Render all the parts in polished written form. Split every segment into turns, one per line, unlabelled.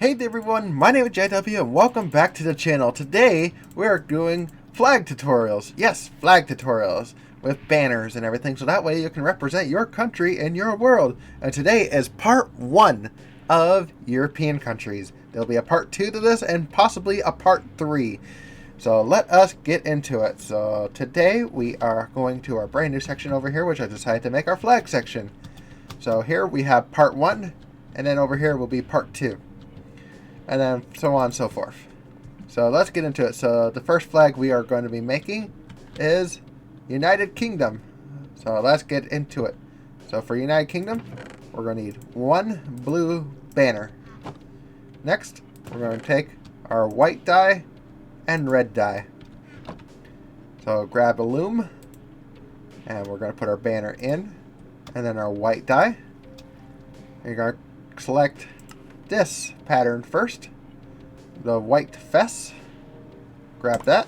Hey there everyone, my name is JW and welcome back to the channel. Today we are doing flag tutorials. Yes, flag tutorials with banners and everything, so that way you can represent your country in your world. And today is part 1 of European countries. There'll be a part 2 to this and possibly a part 3. So let us get into it. So today we are going to our brand new section over here, which I decided to make our flag section. So here we have part 1, and then over here will be part 2. And then so on and so forth. So let's get into it. So the first flag we are going to be making is United Kingdom. So let's get into it. So for United Kingdom, we're going to need one blue banner. Next, we're going to take our white dye and red dye. So grab a loom, and we're going to put our banner in, and then our white dye. And you're going to select this pattern first, the white fess. Grab that,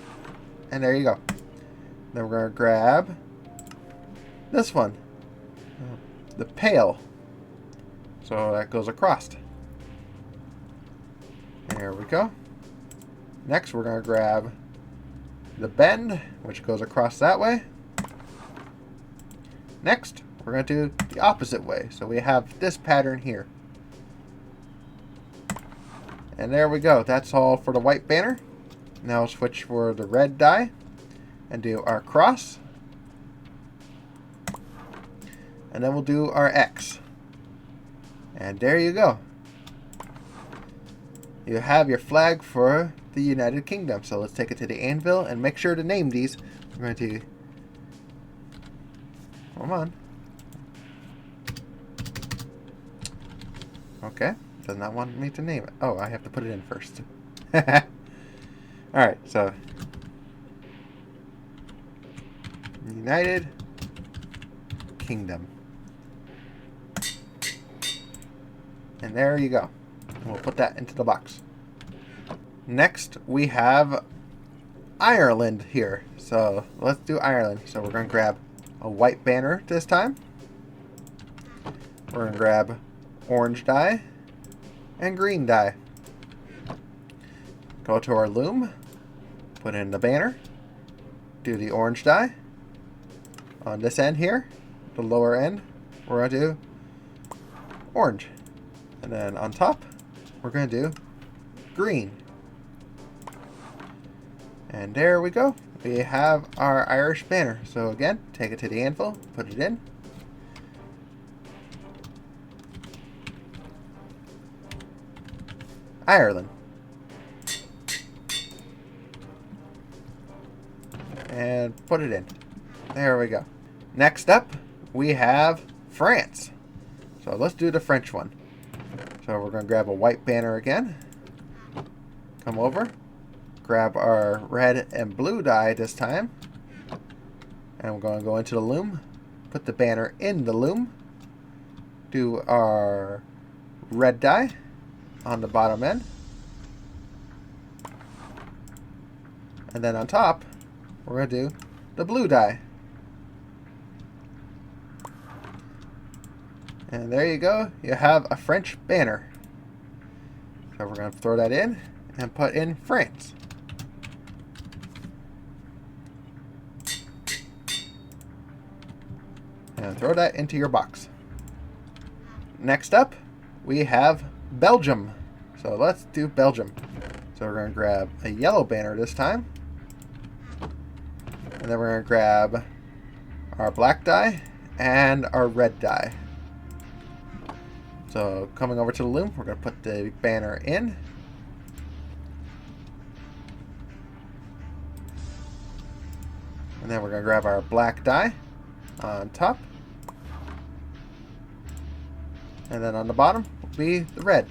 and there you go. Then we're going to grab this one, the pale, so that goes across. There we go. Next we're going to grab the bend, which goes across that way. Next we're going to do the opposite way, so we have this pattern here. And there we go. That's all for the white banner. Now switch for the red dye and do our cross. And then we'll do our X. And there you go. You have your flag for the United Kingdom. So let's take it to the anvil and make sure to name these. We're going to... Come on. Okay. Does not want me to name it. Oh, I have to put it in first. Alright, so United Kingdom. And there you go. And we'll put that into the box. Next, we have Ireland here. So let's do Ireland. So we're going to grab a white banner this time. We're going to grab orange dye and green dye. Go to our loom, put in the banner, do the orange dye. On this end here, the lower end, we're going to do orange. And then on top, we're going to do green. And there we go. We have our Irish banner. So again, take it to the anvil, put it in. Ireland. And put it in. There we go. Next up, we have France. So let's do the French one. So we're going to grab a white banner again. Come over. Grab our red and blue dye this time. And we're going to go into the loom. Put the banner in the loom. Do our red dye on the bottom end. And then on top, we're going to do the blue dye. And there you go. You have a French banner. So we're going to throw that in and put in France. And throw that into your box. Next up, we have Belgium. So let's do Belgium. So we're going to grab a yellow banner this time. And then we're going to grab our black dye and our red dye. So coming over to the loom, we're going to put the banner in. And then we're going to grab our black dye on top. And then on the bottom will be the red.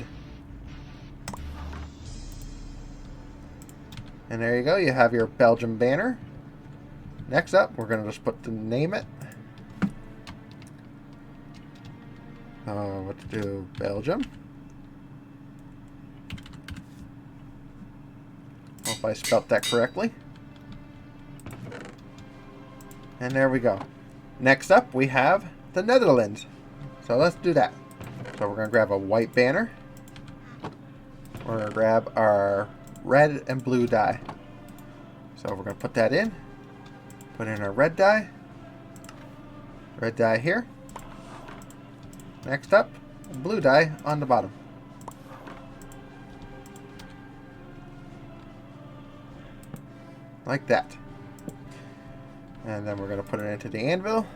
And there you go. You have your Belgium banner. Next up, we're going to just put the name it. What to do? Belgium. Hope I spelt that correctly. And there we go. Next up, we have the Netherlands. So let's do that. So we're going to grab a white banner. we're going to grab our red and blue dye. So we're going to put that in. Put in our red dye. Red dye here. Next up, blue dye on the bottom. Like that. And then we're going to put it into the anvil.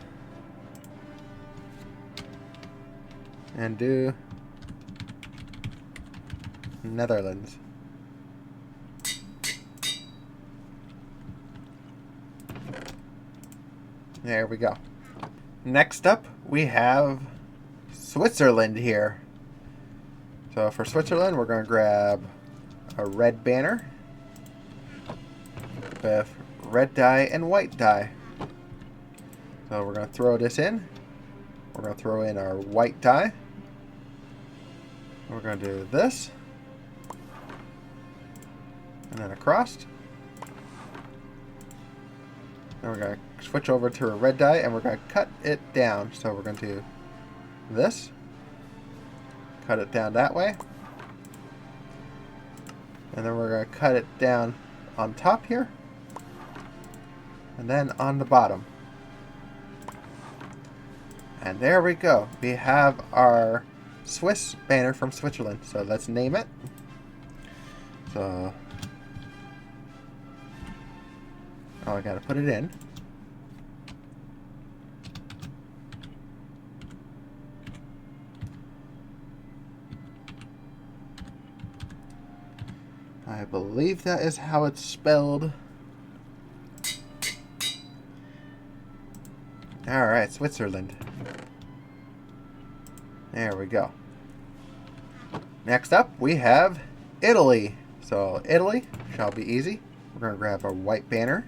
And do Netherlands. There we go. Next up, we have Switzerland here. So for Switzerland, we're going to grab a red banner with red dye and white dye. So we're going to throw this in. We're going to throw in our white dye. We're going to do this. And then across. Then we're going to switch over to a red dye and we're going to cut it down. So we're going to do this. Cut it down that way. And then we're going to cut it down on top here. And then on the bottom. And there we go. We have our Swiss banner from Switzerland. So let's name it. So, I gotta put it in. I believe that is how it's spelled. Alright, Switzerland. There we go. Next up, we have Italy. So, Italy shall be easy. We're going to grab our white banner.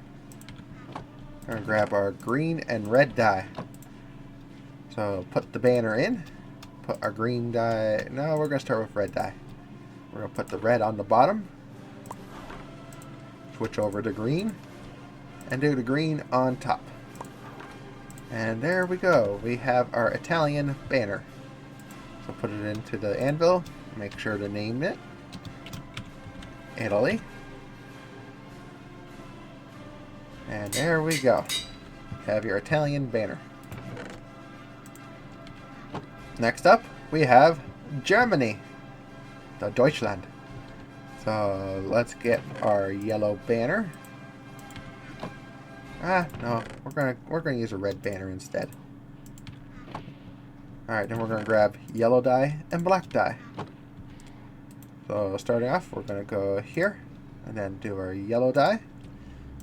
We're going to grab our green and red dye. So, put the banner in. Put our green dye. No, we're going to start with red dye. We're going to put the red on the bottom. Switch over to green. And do the green on top. And there we go. We have our Italian banner. So put it into the anvil. Make sure to name it Italy. And there we go. Have your Italian banner. Next up, we have Germany. The Deutschland. So let's get our yellow banner. No, we're gonna use a red banner instead. Alright, then we're gonna grab yellow dye and black dye. So starting off, we're gonna go here and then do our yellow dye.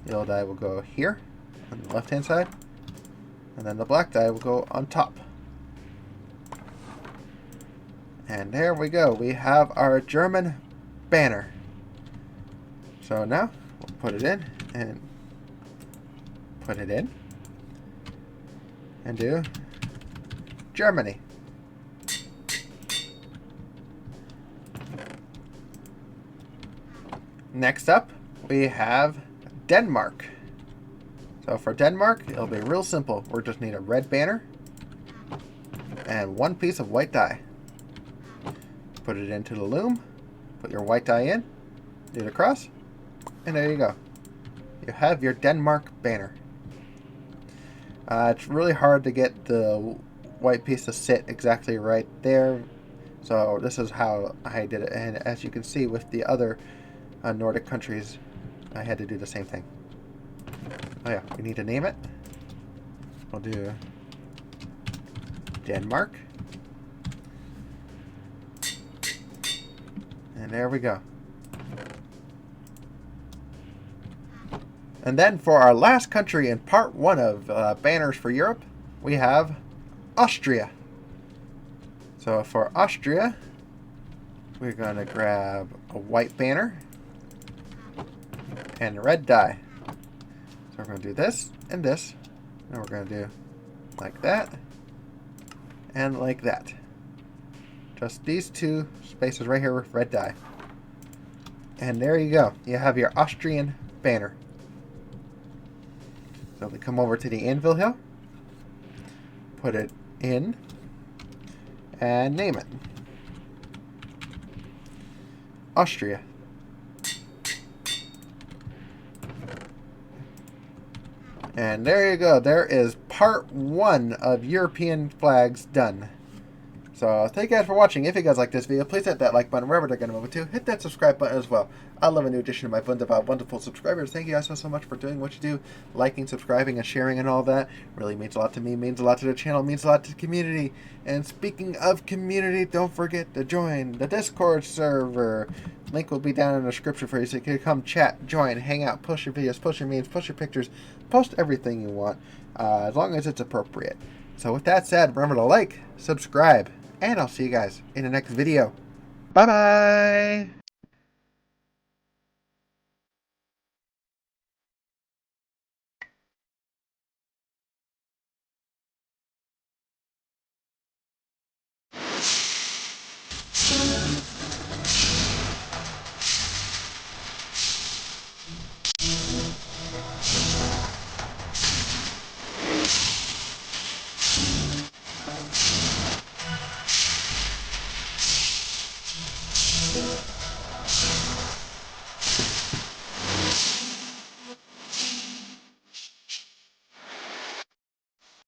Yellow dye will go here on the left hand side. And then the black dye will go on top. And there we go. We have our German banner. So now we'll put it in and put it in and do Germany. Next up, we have Denmark. So for Denmark, it'll be real simple. We just need a red banner and one piece of white dye. Put it into the loom, put your white dye in, do the cross, and there you go. You have your Denmark banner. It's really hard to get the white piece to sit exactly right there. So this is how I did it. And as you can see with the other Nordic countries, I had to do the same thing. Oh yeah, we need to name it. We'll do Denmark. And there we go. And then for our last country in part 1 of Banners for Europe, we have Austria. So for Austria, we're going to grab a white banner and red dye. So we're going to do this and this. And we're going to do like that and like that. Just these two spaces right here with red dye. And there you go. You have your Austrian banner. So we come over to the anvil here, put it in, and name it. Austria. And there you go. There is part 1 of European flags done. So thank you guys for watching. If you guys like this video, please hit that like button wherever they're going to move it to. Hit that subscribe button as well. I love a new addition to my wonderful subscribers. Thank you guys so much for doing what you do. Liking, subscribing, and sharing and all that. Really means a lot to me. Means a lot to the channel. Means a lot to the community. And speaking of community, don't forget to join the Discord server. Link will be down in the description for you so you can come chat, join, hang out, post your videos, post your memes, post your pictures, post everything you want, as long as it's appropriate. So with that said, remember to like, subscribe, and I'll see you guys in the next video. Bye-bye!